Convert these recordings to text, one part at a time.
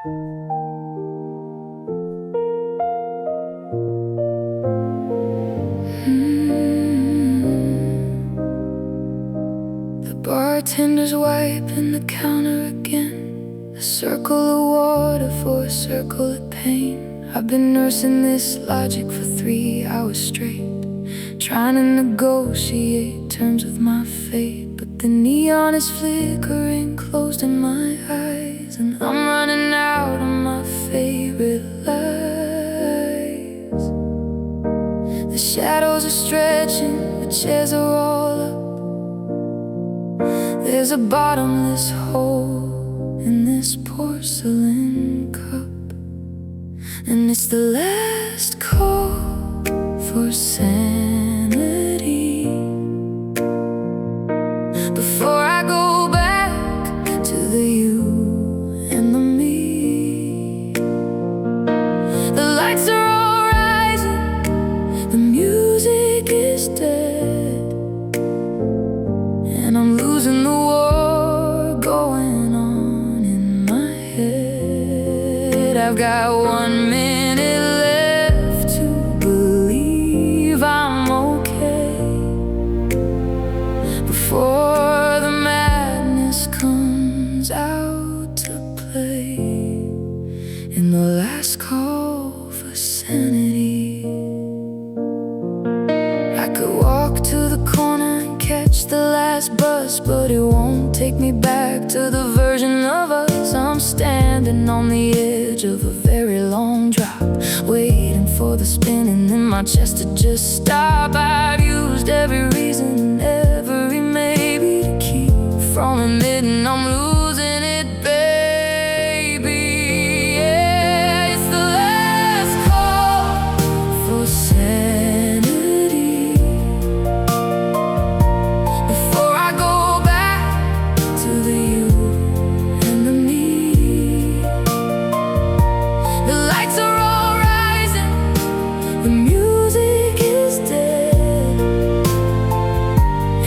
The bartender's wiping the counter again. A circle of water for a circle of pain. I've been nursing this logic for 3 hours straight, trying to negotiate terms with my fate. But the neon is flickering, closed in my eyes, and I'm running out of my favorite lies. The shadows are stretching, the chairs are all up. There's a bottomless hole in this porcelain cup, and it's the last call for sanity before I go back to the you and the me. The lights are all rising, the music is dead, and I'm losing the war going on in my head. I've got 1 minute left to believe I'm okay before the madness comes out to play in the last call for sanity. I could walk to the corner and catch the last bus, but it won't take me back to the version of us. I'm standing on the edge of a very long drop, waiting for the spinning in my chest to just stop. I've used every reason and every maybe to keep from admitting I'm losing it, baby. Yeah, it's the last call for sanity before I go back to the you and the me. The lights are all rising, the music is dead,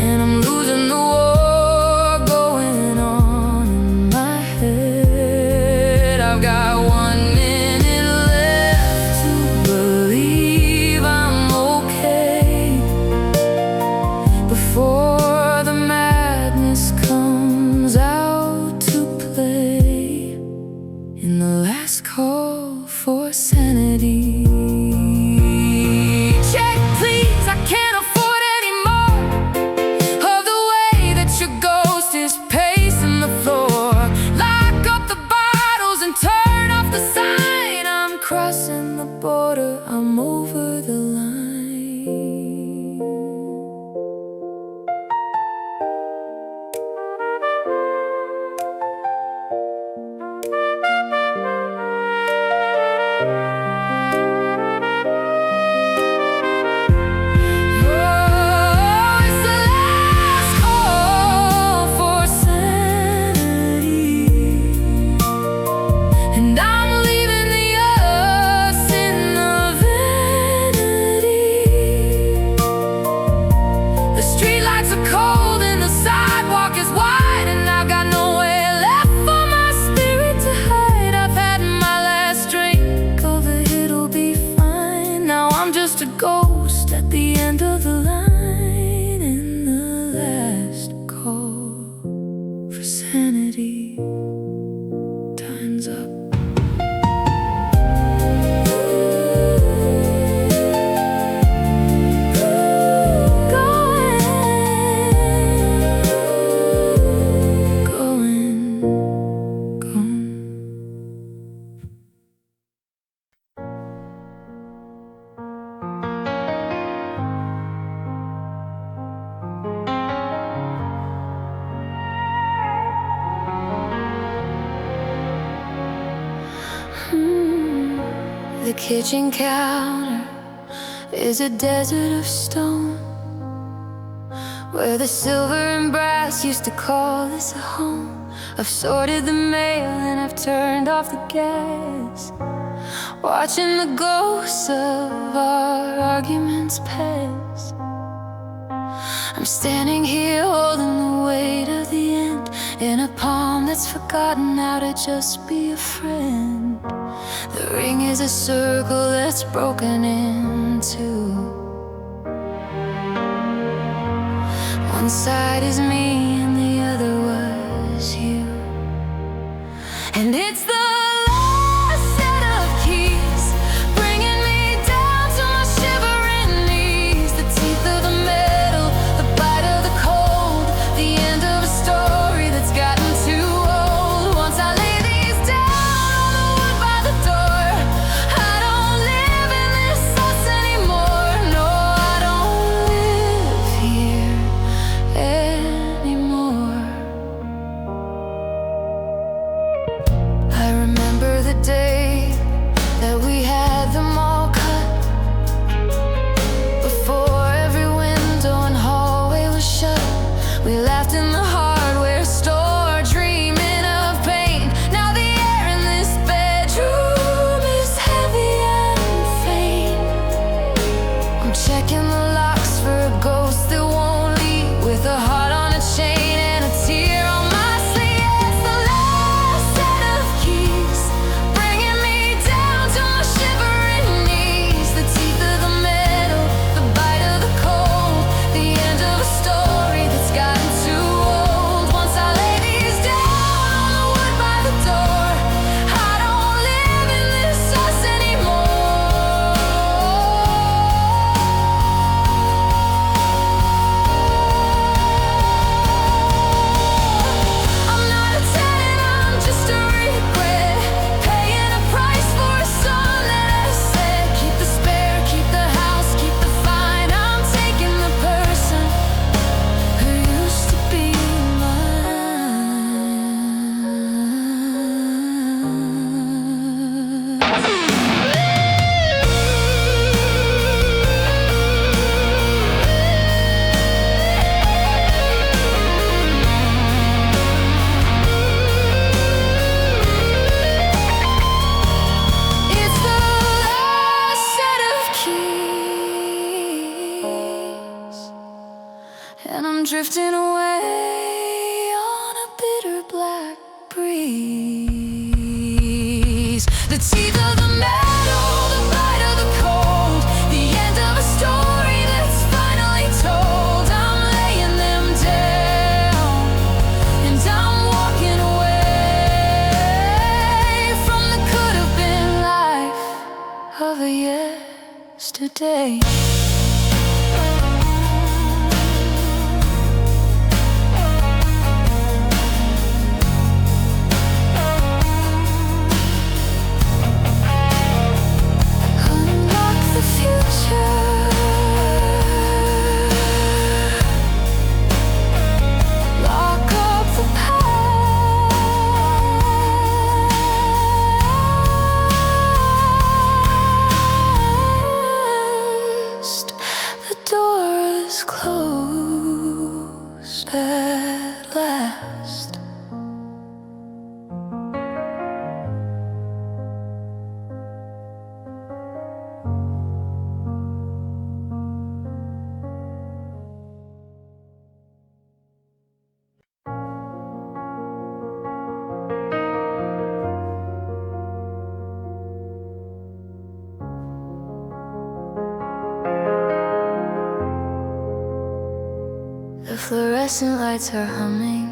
and I'm losing the war going on in my head. I've got 1 minute left to believe I'm okay before the madness comes out to play in the last call for sanity. Check, please, I can't afford any more of the way that your ghost is pacing the floor. Lock up the bottles and turn off the sign. I'm crossing the border, I'm over the line. And I'm leaving the us in the vanity. The streetlights are cold and the sidewalk is wide, and I've got nowhere left for my spirit to hide. I've had my last drink of it, it'll be fine. Now I'm just a ghost at the end of the line in the last call for sanity. Time's up. The kitchen counter is a desert of stone, where the silver and brass used to call this a home. I've sorted the mail and I've turned off the gas, watching the ghosts of our arguments pass. I'm standing here holding the weight of the end, in a palm that's forgotten how to just be a friend. The ring is a circle that's broken in two. One side is me and the other was you. And it's the last set of keys, bringing me down to my shivering knees. The teeth of the metal, the bite of the cold, the end of a story that's gotten too old. Once I lay these down on the wood by the door, I don't live in this house anymore. No, I don't live here anymore. I remember the day that we had them all cut, before every window and hallway was shut. We laughed in the hardware store, dreaming of pain. Now the air in this bedroom is heavy and faint. I'm checking the locks for a ghost that won't leave, with a heart on a chain and a tear on my sleeve. It's the last set of keys, bringing me down to my shivering knees. The teeth of the metal, the bite of the cold, the end of a story that's gotten too old. Once I lay these down on the wood by the door, I don't live in this house anymore. I'm not a tenant, I'm just a regret, paying a price for a song that I said. Keep the spare, keep the house, keep the fine. I'm taking the person who used to be It's the last set of keys, and I'm drifting away on a bitter black breeze. The teeth of the metal, the bite of the cold, the end of a story that's finally told. I'm laying them down, and I'm walking away from the could have been life of a yesterday. Unlock the future, lock up the past. The door is closed at last. The fluorescent lights are humming,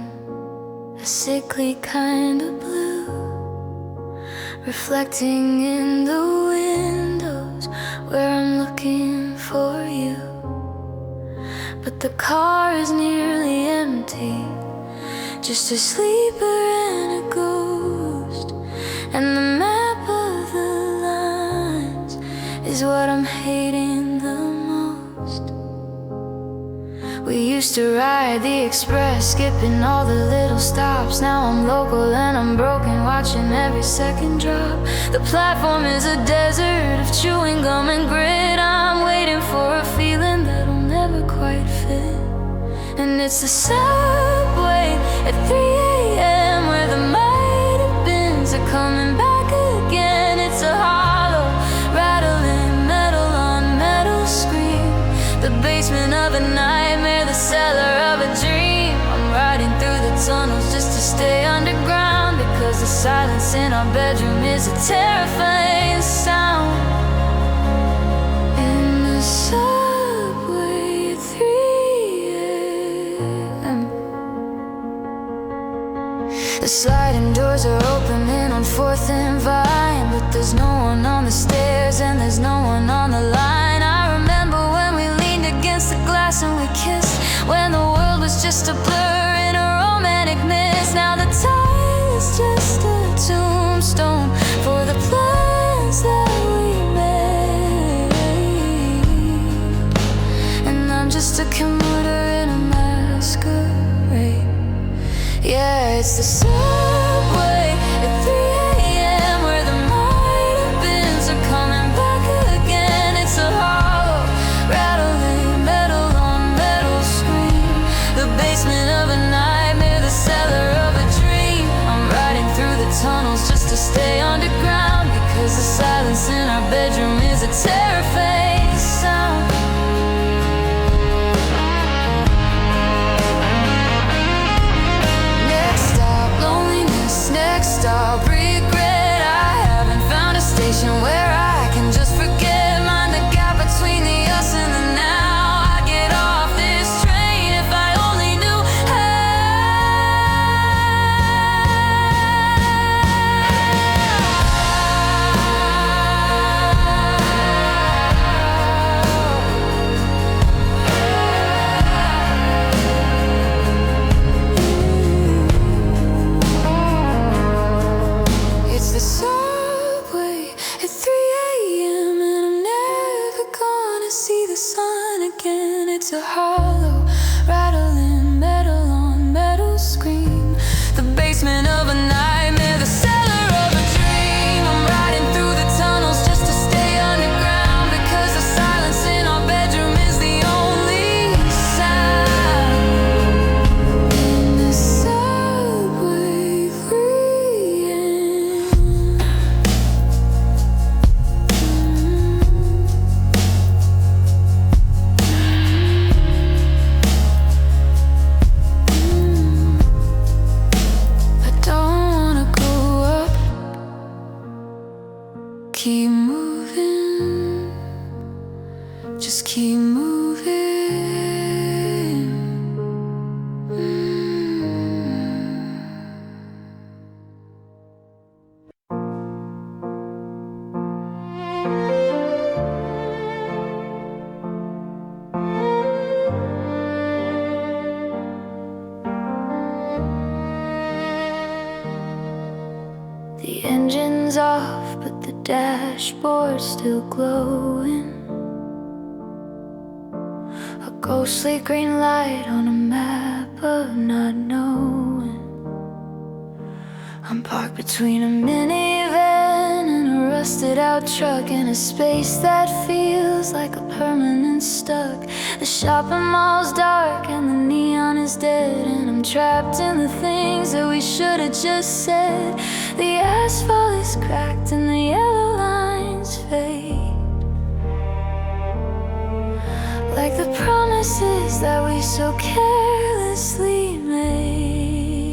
a sickly kind of blue, reflecting in the windows where I'm looking for you. But the car is nearly empty, just a sleeper and a ghost. And the map of the lines is what I'm hating the most. We used to ride the express, skipping all the little stops. Now I'm local and I'm broken, watching every second drop. The platform is a desert of chewing gum and grit. I'm waiting for a feeling that'll never quite fit. And it's the subway at 3 a.m. where the might have beens are coming back again. It's a hollow, rattling metal on metal screen, the basement of a nightmare, the cellar of a dream. I'm riding through the tunnels just to silence in our bedroom is a terrifying sound. In the subway, 3 a.m. The sliding doors are opening on 4th and Vine, but there's no one on the stairs and there's no one on the line. I remember when we leaned against the glass and we kissed, when the world was just a blur in a romantic mist. Now the tile is just a tombstone for the plans that we made, and I'm just a commuter in a masquerade. Yeah, it's the subway at 3 a.m. where the might have beens are coming back again. It's a hollow, rattling metal on metal screen, the basement of a nightmare, the cellar of a dream. I'm riding through the tunnels just to stay underground, because the silence in our bedroom is a terrifying sound. Next stop, regret. I haven't found a station where I can just forget. Mind the gap between the us and the now. I'd get off this train if I only knew the subway at 3 a.m. and I'm never gonna see the sun again. It's a hollow, rattling metal on metal screen, the basement of a nightmare, the cellar of a dream. I'm riding through the tunnels just to stay underground, because the silence in our bedroom is the only sound. In the subway, 3 a.m. Keep moving, just keep moving. The engine's off, but the dashboard's still glowing. A ghostly green light on a map of not knowing. I'm parked between a minivan and a rusted out truck, in a space that feels like a permanent stuck. The shopping mall's dark and the neon is dead, and I'm trapped in the things that we should have just said. The asphalt is cracked and the yellow lines fade, like the promises that we so carelessly made.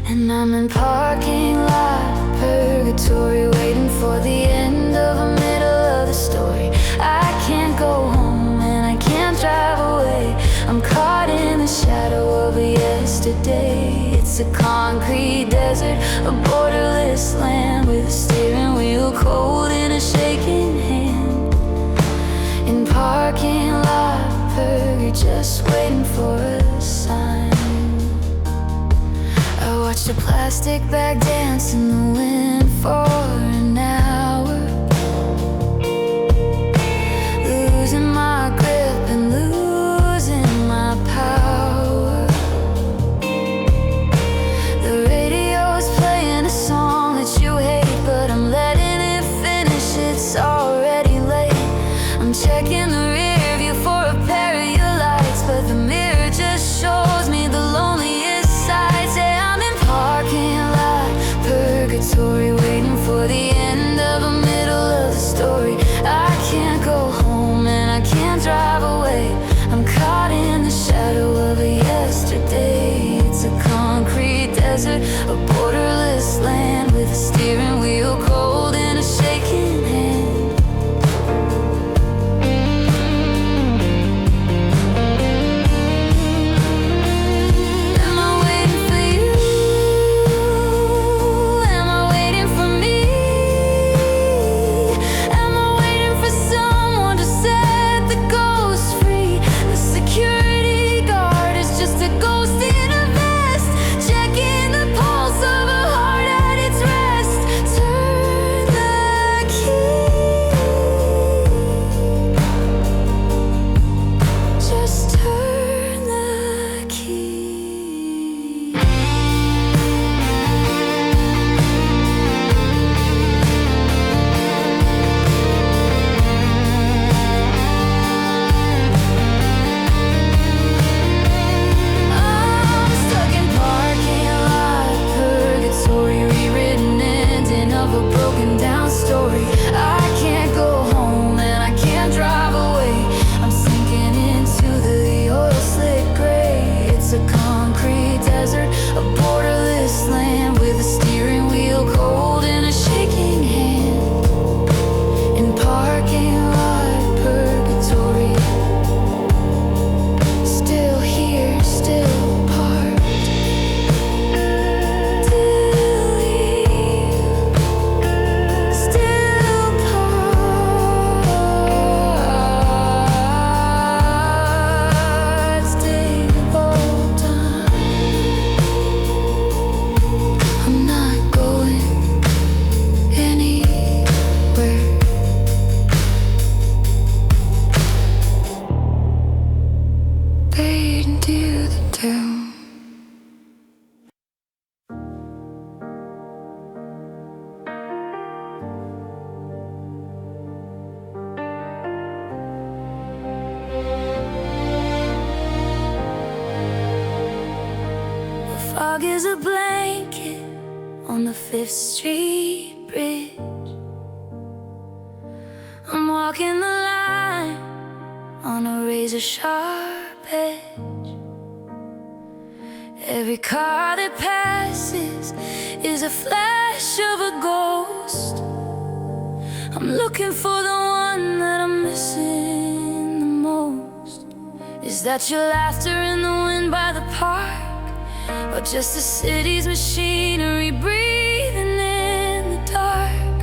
And I'm in parking lot purgatory, waiting for the end of the middle of the story. I can't go home and I can't drive away. I'm caught in the shadow of a yesterday. It's a concrete desert, a borderless land, with a steering wheel cold in a shaking hand. In parking lot purgatory, just waiting for a sign. I watched a plastic bag dance in the wind for an hour, losing my grip and losing my power. The radio's playing a song that you hate, but I'm letting it finish, it's already late. I'm checking the rear view for a pair of your lights, but the mirror just shows me the loneliest side. Say I'm in parking lot purgatory, waiting for the end of the middle of the story. I can't go home and I can't drive away. I'm caught in the shadow of a yesterday. It's a concrete desert, a borderless land with a steering wheel cold and a shaking hand. Am I waiting for you? Am I waiting for me? Am I waiting for someone to set the ghost free? The security guard is just a ghost in a vest, checking the pulse of a heart at its rest. Turn the key, just turn the key. I'm stuck in parking lot purgatory, rewritten ending of a broken down story. I can't go home and I can't drive away. I'm sinking into the oil slick gray. It's a concrete desert, a borderless land with a steering wheel cold and a shaking hand. In parking lot purgatory, still here, still parked. Still here, still parked. Stable time. I'm not going anywhere. Fade into the town. The fog is a blanket on the 5th Street Bridge. I'm walking the line on a razor sharp edge. Every car that passes is a flash of a ghost. I'm looking for the one that I'm missing the most. Is that your laughter in the wind by the park, or just the city's machinery breathing in the dark?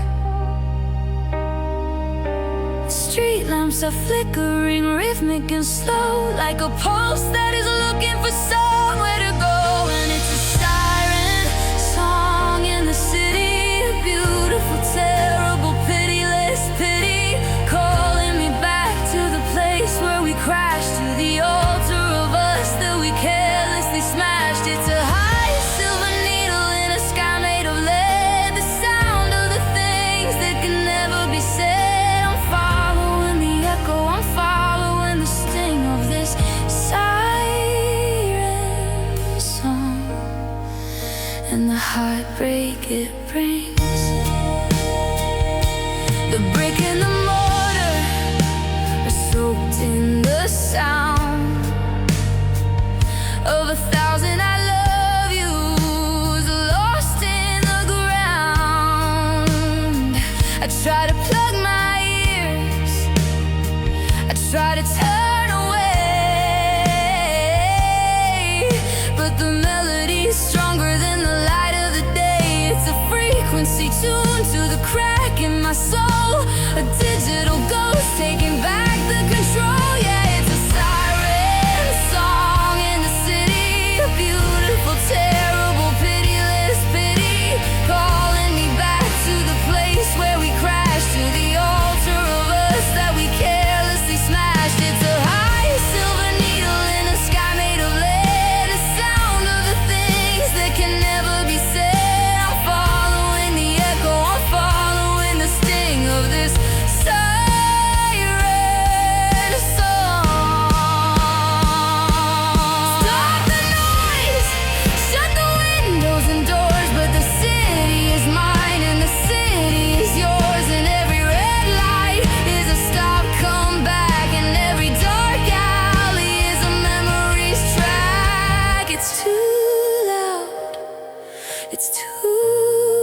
Street lamps are flickering, rhythmic and slow, like a pulse that is looking for somewhere to go. And it's a siren song in the city, a beautiful, terrible, pitiless pity, calling me back to the place where we crashed, to the altar of us that we carelessly smashed. It's a high silver needle in a sky made of lead, the sound of the things that can never be said. I'm following the echo, I'm following the sting of this siren song, and the heartbreak it brings. The brick and the mortar are soaked in the sound of 1,000 I love yous lost in the ground. I try to plug my ears, I try to turn away, but the melody's stronger than the light of the day. It's a frequency tuned to the crack in my soul, a digital ghost taking back the control. Yeah, it's a siren song in the city, a beautiful, terrible, pitiless pity, calling me back to the place where we crashed, to the altar of us that we carelessly smashed. It's a high silver needle in a sky made of lead, the sound of the things that can never be said. I'm following the echo, I'm following the sting of this siren song. Stop the noise, shut the windows and doors, but the city is mine and the city is yours, and every red light is a stop, come back, and every dark alley is a memory's track. It's too loud, it's too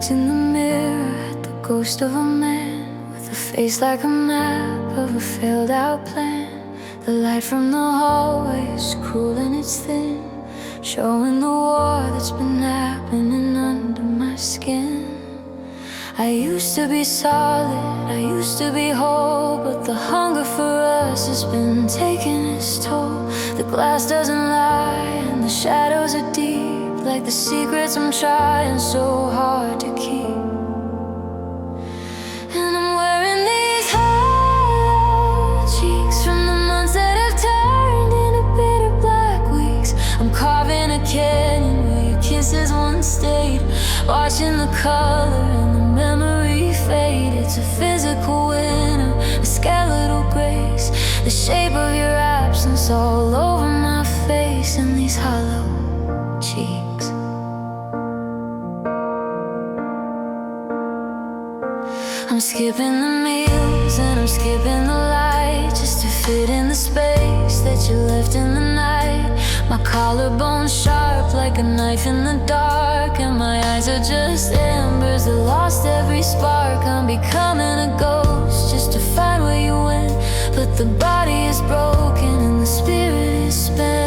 looked in the mirror at the ghost of a man with a face like a map of a failed out plan. The light from the hallway is cruel and it's thin, showing the war that's been happening under my skin. I used to be solid, I used to be whole, but the hunger for us has been taking its toll. The glass doesn't lie and the shadows are deep, like the secrets I'm trying so hard to keep. And I'm wearing these hollow cheeks from the months that have turned into bitter black weeks. I'm carving a canyon where your kisses once stayed, watching the color and the memory fade. It's a physical winter, a skeletal grace, the shape of your absence all over my face and these hollow cheeks. I'm skipping the meals and I'm skipping the light, just to fit in the space that you left in the night. My collarbone's sharp like a knife in the dark, and my eyes are just embers that lost every spark. I'm becoming a ghost just to find where you went, but the body is broken and the spirit is spent.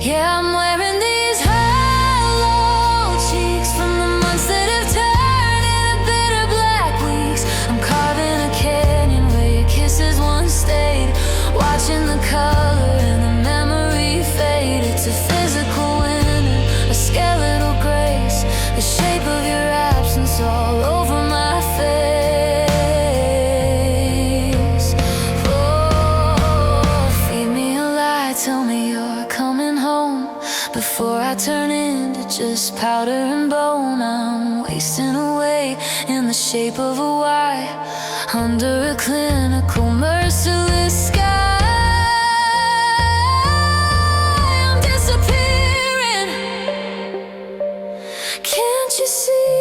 Yeah, I'm wearing these hollow cheeks from the months that have turned into bitter black weeks. I'm carving a canyon where your kisses once stayed, watching the color and the memory fade. It's a physical winter, a skeletal grace, the shape of your absence all over my face. Oh, feed me a lie, tell me you're coming home before I turn into just powder and bone. I'm wasting away in the shape of a Y under a clinical, merciless sky. I'm disappearing, can't you see?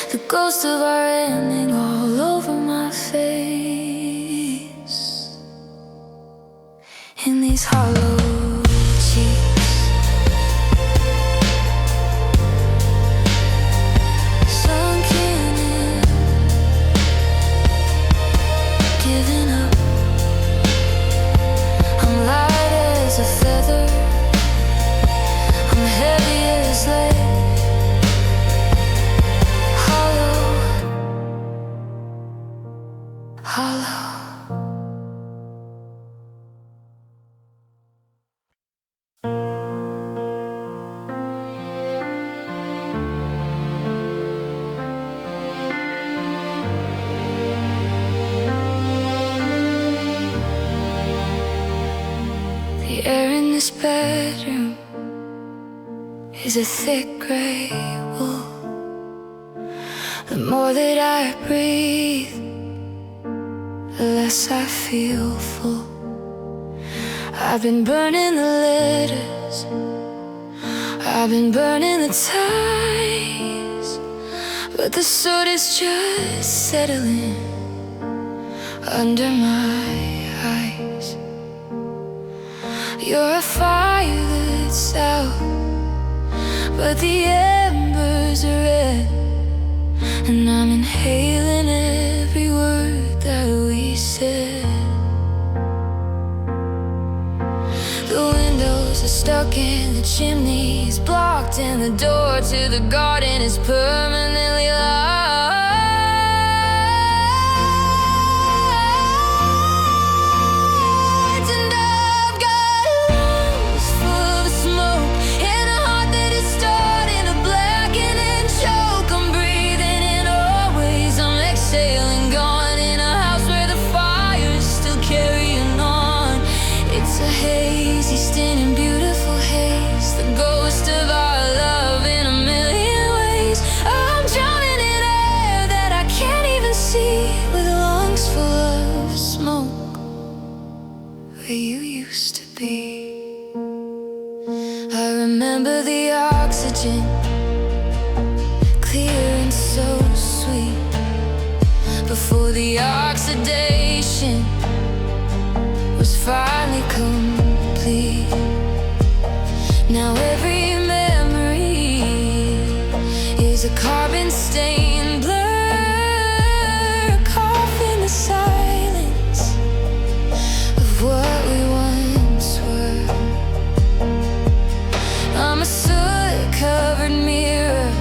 The ghost of our ending all over my face in these hollow cheeks. Sunken in, giving up. I'm light as a feather, I'm heavy as lead. The air in this bedroom is a thick gray wool. The more that I breathe, the less I feel full. I've been burning the letters, I've been burning the ties, but the soot is just settling under my eyes. You're a fire that's out, but the embers are red, and I'm inhaling every word that we said. The windows are stuck in the chimney, is blocked, and the door to the garden is permanently locked. And I've got lungs full of smoke and a heart that is starting to blacken and choke. I'm breathing in always, I'm exhaling, gone in a house where the fire's still carrying on. It's a hazy, standing beauty clear and so sweet. Before the oxidation was finally complete. Now every memory is a carbon-stained blur, caught in the silence of what we once were. I'm a soot-covered mirror,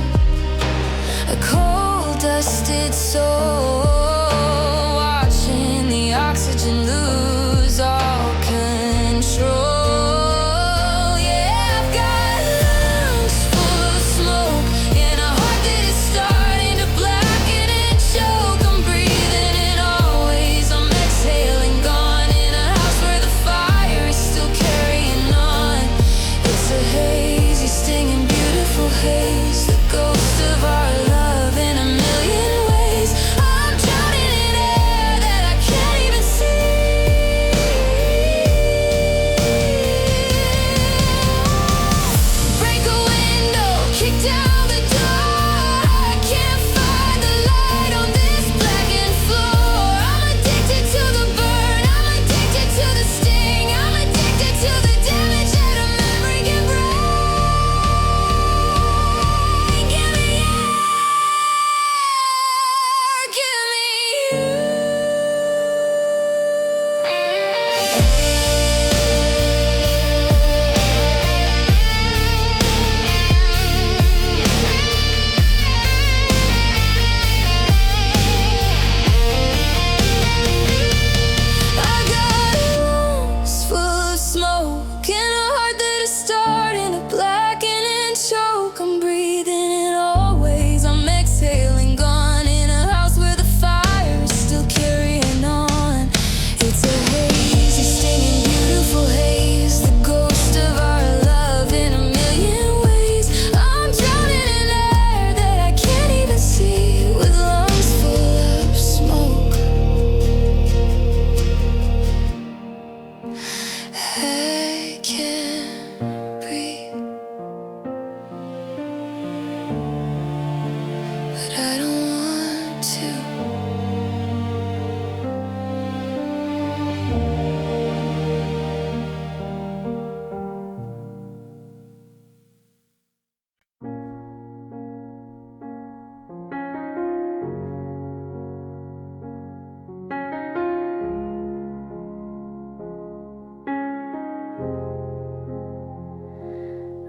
a cold, dusted soul, watching the oxygen lose all control.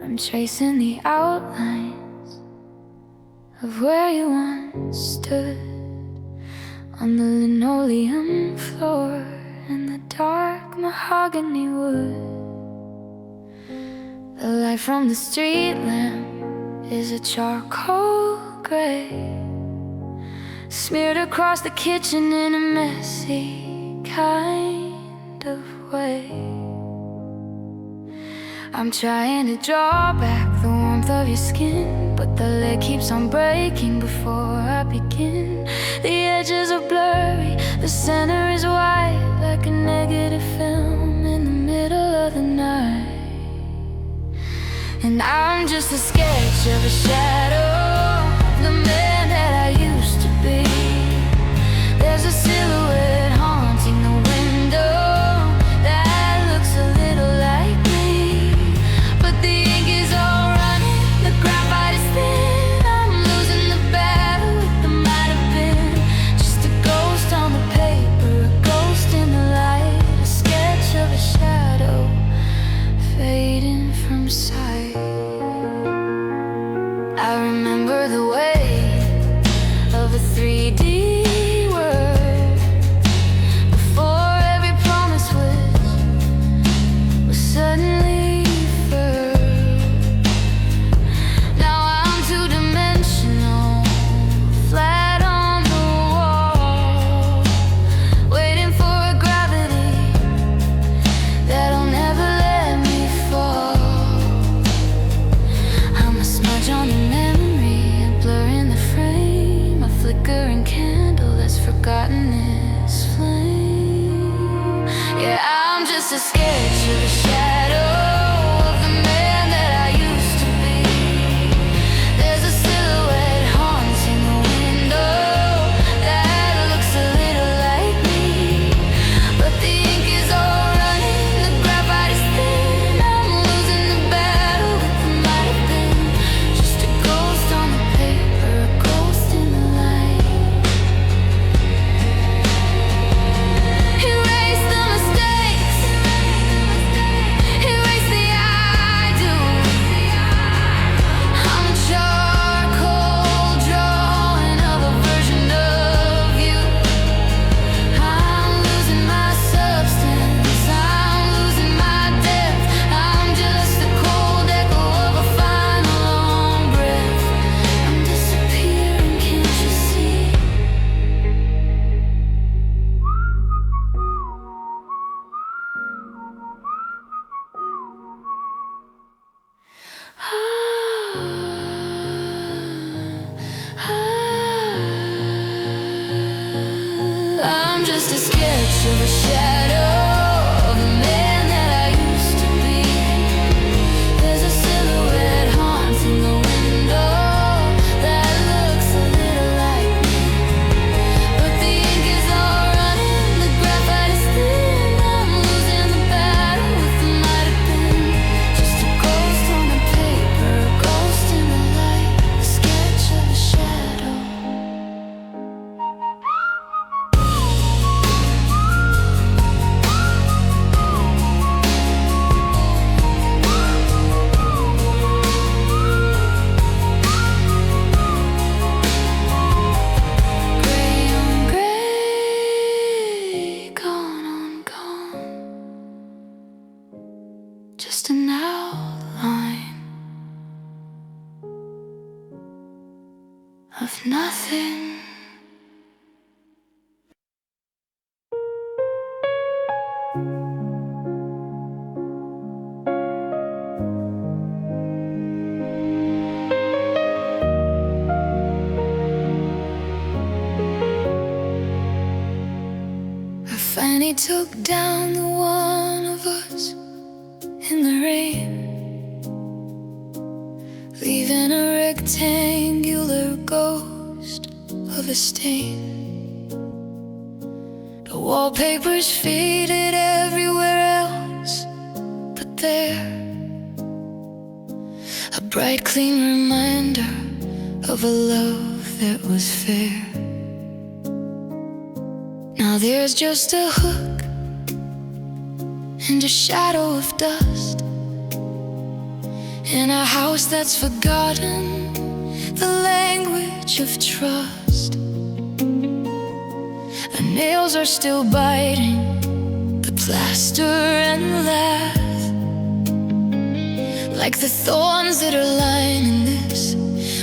I'm tracing the outlines of where you once stood, on the linoleum floor and the dark mahogany wood. The light from the street lamp is a charcoal gray, smeared across the kitchen in a messy kind of way. I'm trying to draw back the warmth of your skin, but the lid keeps on breaking before I begin. The edges are blurry, the center is white, like a negative film in the middle of the night. And I'm just a sketch of a shadow, the man that I used to be. There's a silhouette haunting the window that looks a little like me, but the ink is all running, the graphite is thin. I'm losing the battle with the might have been. Just a ghost on the paper, a ghost in the light, a sketch of a shadow fading from sight. I remember the weight of a 3D word before every promise was suddenly firm. Now I'm two-dimensional, flat on the wall, waiting for a gravity that'll never let me fall. I'm a smudge on the memory, a blur in the frame, a flickering candle that's forgotten its flame. Yeah, I'm just a sketch of a shadow of the man that I used to be. There's a silhouette haunting I'm just a sketch of a shadow of a man that I used to be. There's a silhouette haunting the window that looks a little like me. But the ink is all running, the graphite is thin. I'm losing the battle with the might have been. Just a ghost on the paper, a ghost in the light, a sketch of a shadow. Gray on gray, gone on gone, just an outline of nothing. I finally took down the one of us in the rain, leaving a rectangular ghost of a stain. The wallpaper's faded everywhere else but there, a bright clean reminder of a love that was fair. Now there's just a hook and a shadow of dust in a house that's forgotten the language of trust. The nails are still biting the plaster and laugh, like the thorns that are lining this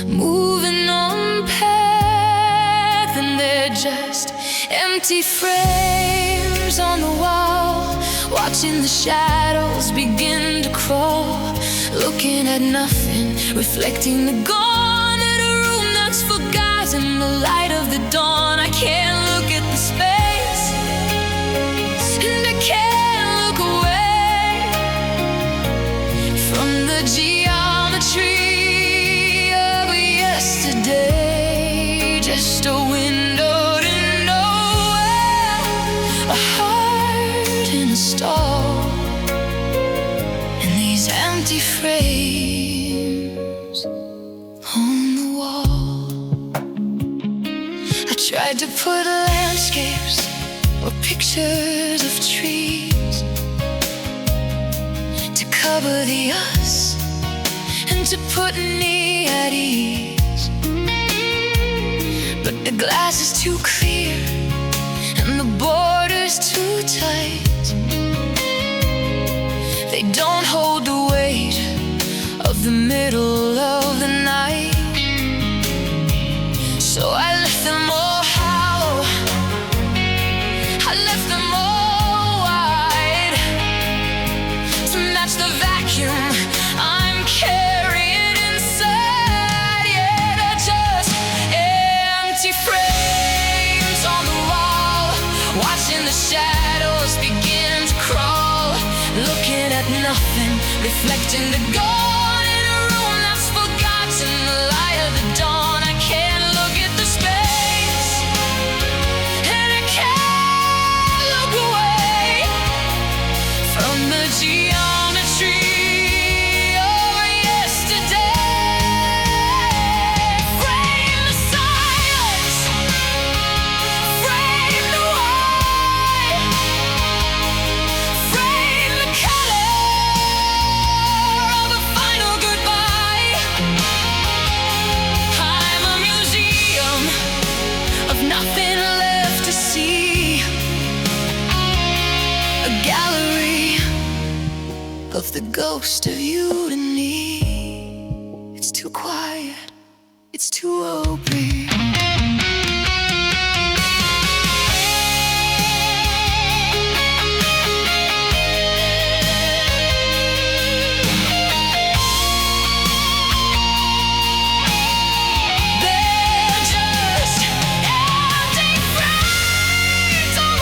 moving on path. And they're just empty frames on the wall, watching the shadows begin to crawl, looking at nothing, reflecting the gone in a room that's forgotten the light of the dawn. I can't look at the space, and I can't look away from the geometry of yesterday. Just a window to nowhere, a heart in a stall, and these empty frames on the wall. I tried to put landscapes or pictures of trees to cover the us and to put me at ease, but the glass is too clear and the border's too tight. They don't hold the weight of the middle of the night. So I left them all hollow, I left them all wide, to match the vacuum I'm carrying inside. Yeah, they're just empty frames on the wall, watching the shadows begin to crawl, looking at nothing, reflecting the gone in a room that's forgotten the light of the dawn. I can't look at the space, and I can't look away from the geometry of yesterday. Frame the silence, frame the white, frame the color of a final goodbye. I'm a museum of nothing left to see, a gallery of the ghost of you and me. It's too quiet, it's too open. They're just empty frames on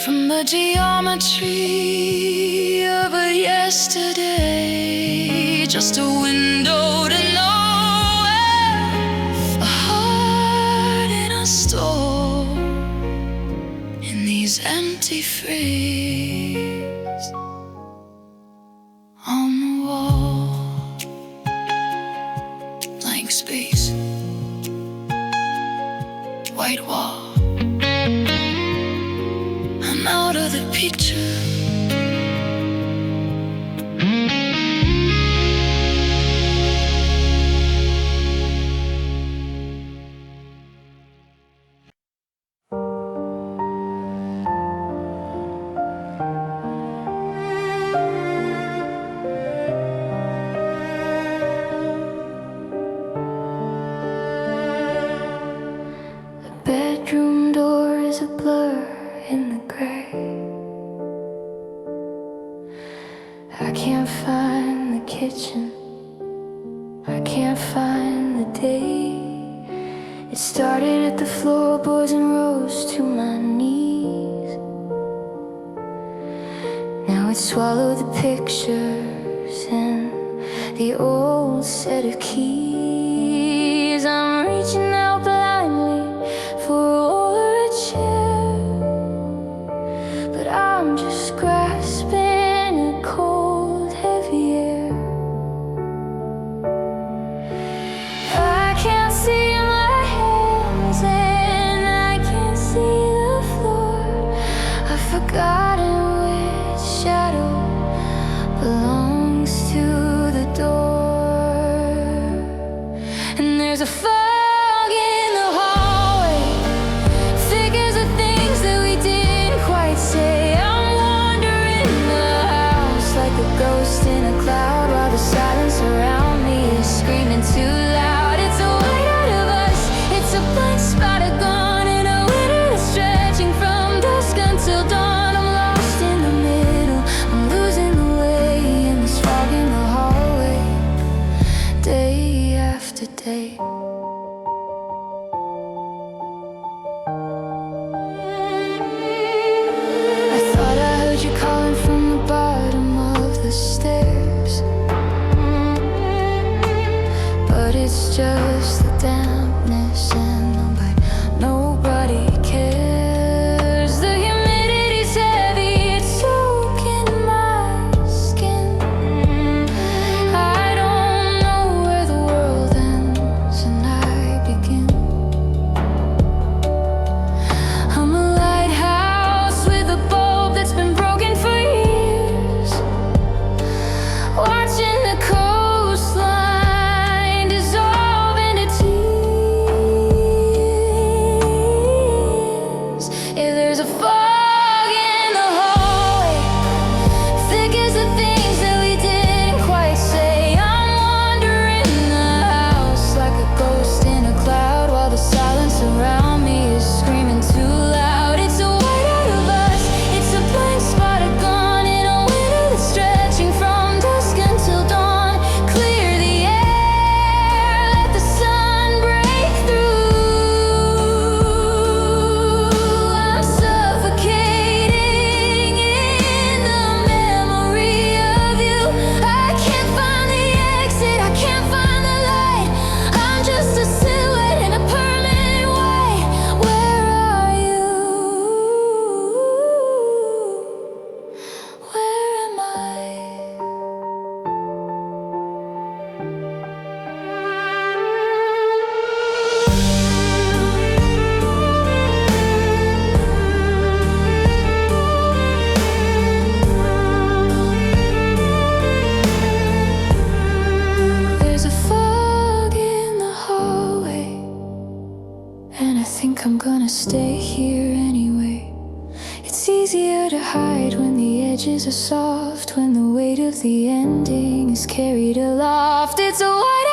from the geometry of a yesterday. Just a window to nowhere, a heart in a store, in these empty frames on the wall. Blank space, white wall. I'm out of the picture. The bedroom door is a blur in the gray. I can't find the kitchen, I can't find the day. It started at the floorboards and rose to my knees. Now it swallowed the pictures and the old set of keys. I'm reaching out blindly for a chair, but I'm just grasping at cold, heavy air. I can't see my hands and I can't see the floor. I've forgotten which shadow belongs to the door. And there's a fog in the hallway, thick as the things that we didn't quite say. I'm wandering the house like a ghost in a cloud, while the silence around me is screaming too loud. It's a weight out of us, it's a blank spot of gone, in a winter that's stretching from dusk until dawn. I'm lost in the middle, I'm losing the way in this fog in the hallway, day after day. I thought I heard you calling from the bottom of the stairs, but it's just the dampness and nobody cares. The humidity's heavy, it's soaking my skin. I don't know where the world ends and I begin. I'm a lighthouse with a bulb that's been broken for years, watching the coastline dissolve into tears. Yeah, there's a fog in the hallway, thick as the things that we didn't quite say. I'm wandering the house like a ghost in a cloud, while the silence around me is screaming too loud. It's a weight out of us, it's a blank spot of gone, in a winter that's stretching from dusk until dawn. Clear the air, let the sun break through. I'm suffocating in the memory of you. I can't find the exit, I can't find the light. I'm just a silhouette in a permanent way. Where are you? Where am I? There's a fog in the hallway, and I think I'm gonna stay here anyway. It's easier to hide when the edges are soft, when the weight of the ending is carried aloft. It's a white